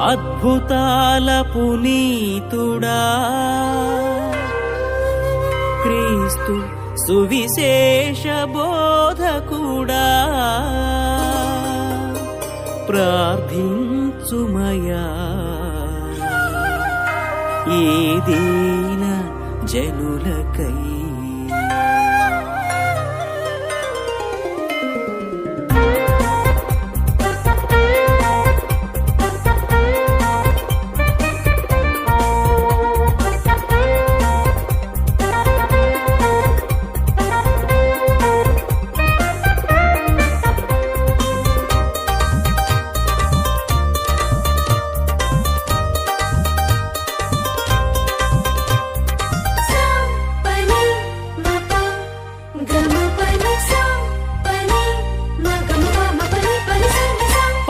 అద్భుతాల పునీతుడా క్రీస్తు సువిశేష బోధకుడా ప్రార్థించుమయా ఈ దీన జనులకై.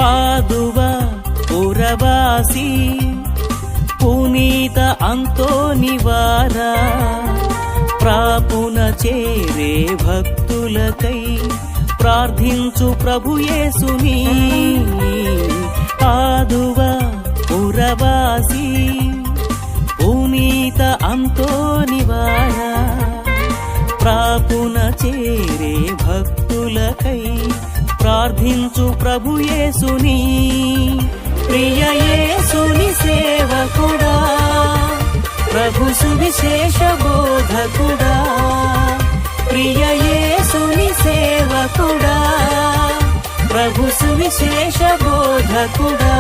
పాదువా పురవాసి పునీత అంతోనివారా ప్రాపున చేరే భక్తులకై ప్రార్థించు ప్రభుయేసుని. పాదువా పురవాసి పునీత అంతోనివారా ప్రాపున చేరే భక్తులకై ప్రార్థించు ప్రభుయేసుని. ప్రియ యేసుని సేవకుడా ప్రభు సువిశేష బోధకుడా, ప్రియ యేసుని సేవకుడా ప్రభు సువిశేష బోధకుడా,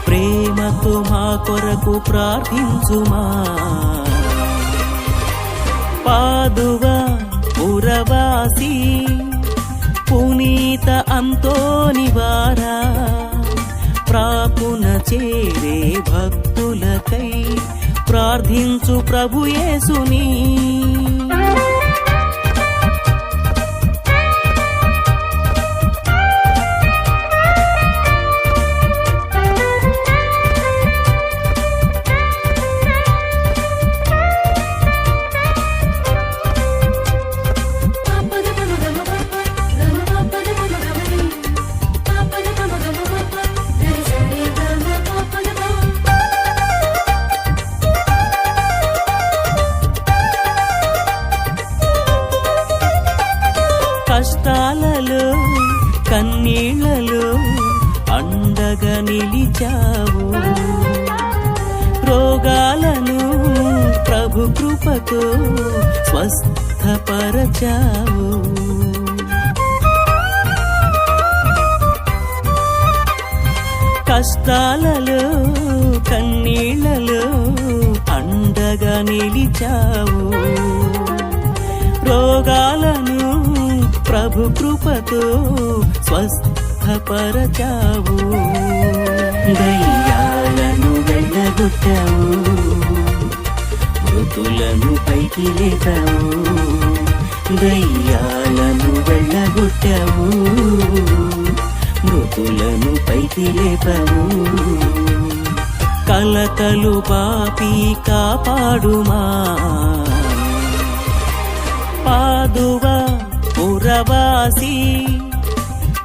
ప్రేమతో మా కొరకు ప్రార్థించుమా. పాదువా పురవాసి పునీత అంతోనివారా ప్రాపున చేరే భక్తులకై ప్రార్థించు ప్రభుయేసుని. కష్టాలలో కన్నీళ్లలో అండగా నిలిచావు, రోగాలను ప్రభు కృపతో స్వస్థపరచావు. కష్టాలలో కన్నీళ్లలో అండగా నిలిచావు, రోగాలను ప్రభు కృపతో స్వస్థపరచావు. దయ్యాలను వెళ్ళగొట్టావు, మృతులను పైకి లేపావు. దయ్యాలను వెళ్ళగొట్టావు, మృతులను పైకి లేపావు. కలతలు పాపి కాపాడుమా. పాదువా పురవాసి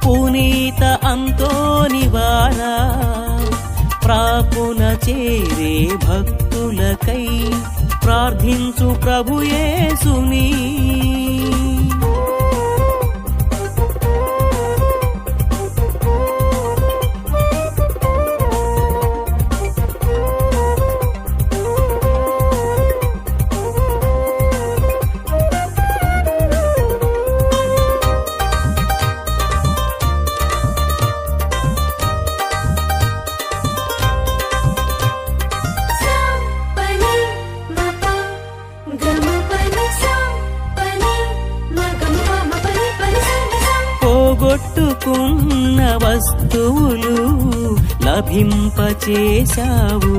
పునీత అంతోనివారా ప్రాపున చేరే భక్తులకై ప్రార్థించు ప్రభుయేసుని. పోగొట్టుకున్న వస్తువులు లభింపచేశావు,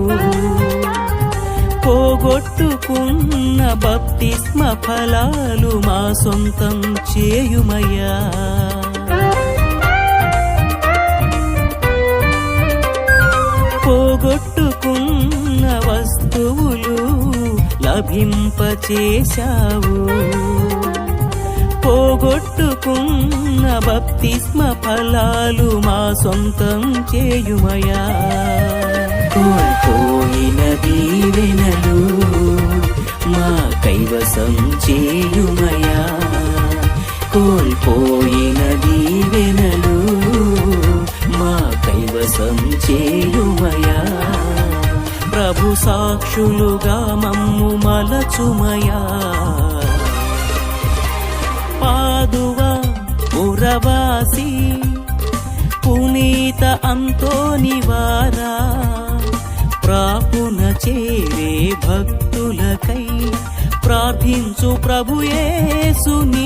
పోగొట్టుకున్న బప్తిస్మ ఫలాలు మా సొంతం చేయుమయ్యా. పోగొట్టుకున్న వస్తువులు లభింపచేశావు, పోగొట్టుకున్న పెట్టుకున్న బప్తిస్మ ఫలాలు మా సొంతం చేయుమయా. కోల్పోయిన దీవెనలు మా కైవసం చేయుమయా. కోల్పోయిన దీవెనలు మా కైవసం చేయుమయా. ప్రభు సాక్షులుగా మమ్ము మలచుమయా. పాదువ పురవాసి పునీత అంతోనివారా ప్రాపున చేరే భక్తులకై ప్రార్థించు ప్రభుయేసుని.